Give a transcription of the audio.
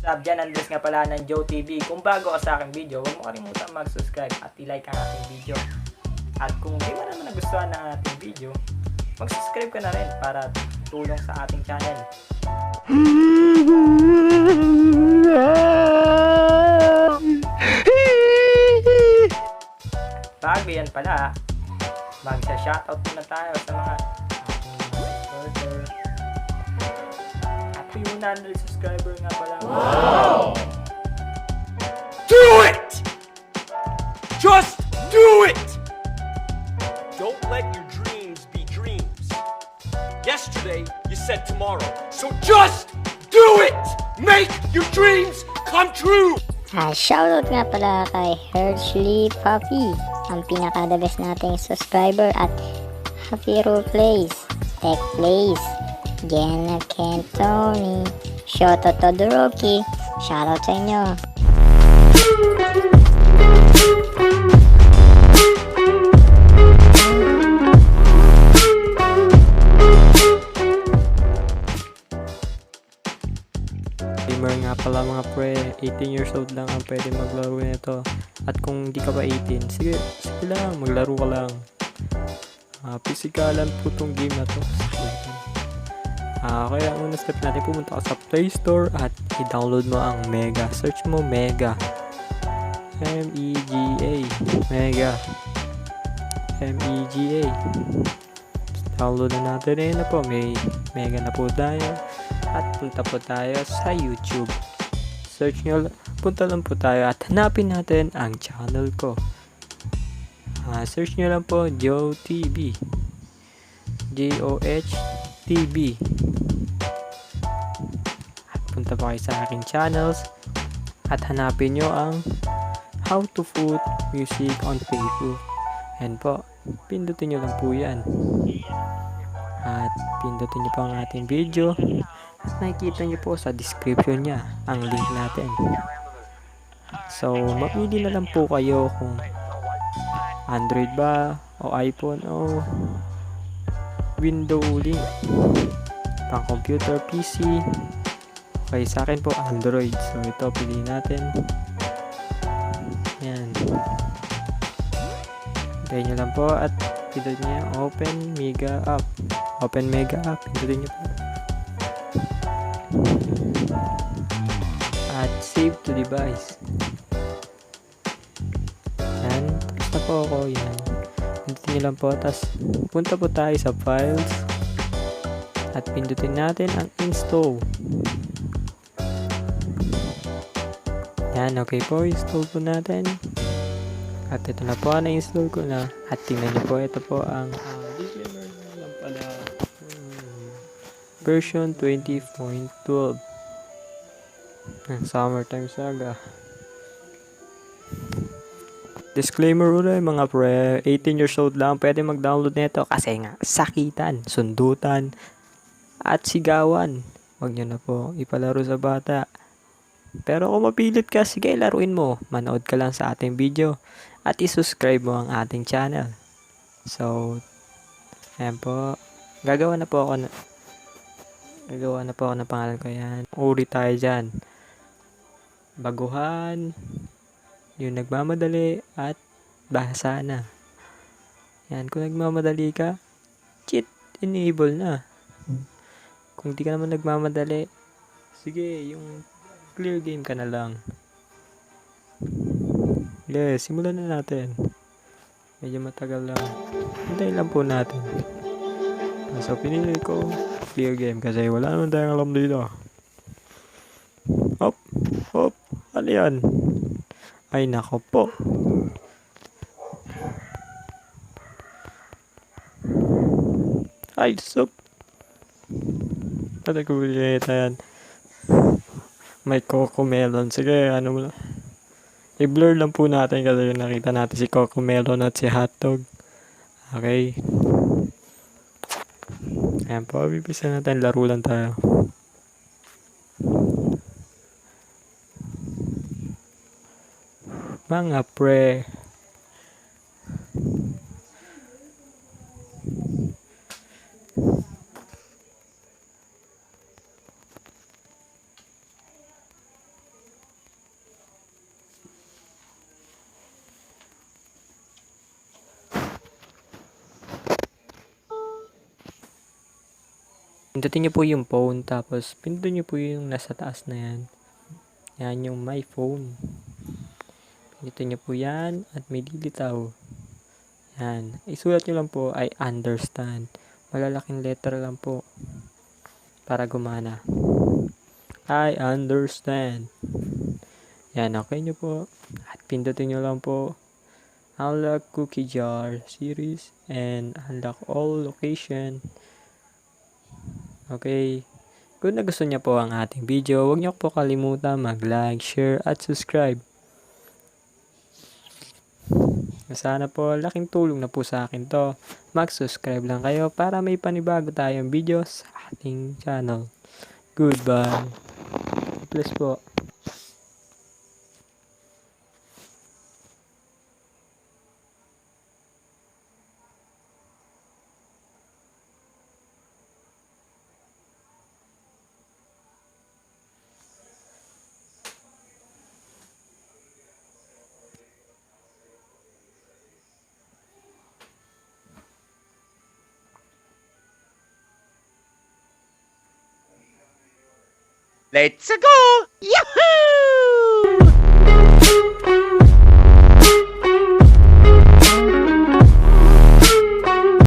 Up dyan, Andres nga pala ng Joe TV. Kung bago ka sa aking video, huwag mo kalimutan mag-subscribe at i-like ang ating video. At kung di mo naman nagustuhan ng ating video, mag-subscribe ka na rin para tulong sa ating channel. Bago yan pala, magsa-shoutout muna tayo sa mga supporter. At yung 100 subscriber nga pala. Wow! Do it! Just do it! Don't let your dreams be dreams. Yesterday, you said tomorrow. So just do it! Make your dreams come true! Shoutout nga pala kay Hershey Puffy, ang pinaka-the best nating subscriber, at Happy Role Plays, Tech Plays, Jenna Tony, Shoutout to Rocky, shoutout sa inyo. Gamer nga pala mga pre, 18 years old lang ang pwede maglaro nito. At kung di ka pa 18, sige lang, maglaro ka lang. Pisikalan po tong game na to. Kaya ang unang step natin, pumunta ka sa Play Store at i-download mo ang Mega. Search mo Mega. M-E-G-A. Mega. M-E-G-A. Download na natin. Ayun na po, may Mega na po tayo. At punta po tayo sa YouTube. Search nyo, punta lang po tayo at hanapin natin ang channel ko. Search nyo lang po Joe TV. J-O-H TV. At punta po kayo sa aking channels at hanapin nyo ang How to Put Music on Facebook. Yan po, pindutin nyo lang po yan. At pindutin nyo po ang ating video. At nakikita nyo po sa description niya ang link natin. So, mapili na lang po kayo kung Android ba o iPhone o window link, pang computer, PC. Okay, sa akin po Android. So, ito piliin natin. Yan. Hintayin nyo lang po at pindutin nyo yung Open Mega App. Open Mega App. Pindutin nyo po. At save to device. Yan. Tapos na po ako. Yan. Pindutin nyo lang po. Tapos punta po tayo sa files. At pindutin natin ang install. Yan. Okay po. Install po natin. At ito na po. Na-install ko na. At tingnan nyo po. Ito po ang disclaimer na lang pala. Version 20.12 ng Summertime Saga. Disclaimer ulit mga pre, 18 years old lang pwede mag-download nito kasi nga sakitan, sundutan at sigawan. Huwag nyo na po ipalaro sa bata. Pero kung mapilit ka, sige laruin mo. Manood ka lang sa ating video at i-subscribe mo ang ating channel. So, ayan po. Gagawa na po ako ng pangalan ko yan. Uri tayo dyan. Baguhan, yung nagmamadali, at bahasa na. Yan, kung nagmamadali ka, cheat enable na. Kung di ka naman nagmamadali, sige, yung clear game ka na lang. Yes, simulan na natin. Medyo matagal lang. Hintayin lang po natin. So, pinili ko clear game kasi wala naman tayong alam dito. Hop, hop, ano yan? Ay, nako po. Ay, sup. Patagulit yan. May Coco Melon. Sige, ano mo lang. I-blur lang po natin kasi yung nakita natin si Coco Melon at si Hotdog. Okay. Ayan po, bibisa natin. Laro lang tayo. Mga pre. Pindutin nyo po yung phone, tapos pindutin nyo po yung nasa taas na yan. Yan yung my phone. Pindutin nyo po yan at may lilitaw. Yan. Isulat nyo lang po I understand. Malalaking letter lang po para gumana. I understand. Yan, okay nyo po. At pindutin nyo lang po unlock cookie jar series and unlock all location. Okay. Kung nagustuhan niyo po ang ating video, huwag niyo po kalimutan mag-like, share, at subscribe. Sana po laking tulong na po sa akin to. Mag-subscribe lang kayo para may panibago tayong video sa ating channel. Goodbye. Bless po. Let's go! Yahoo!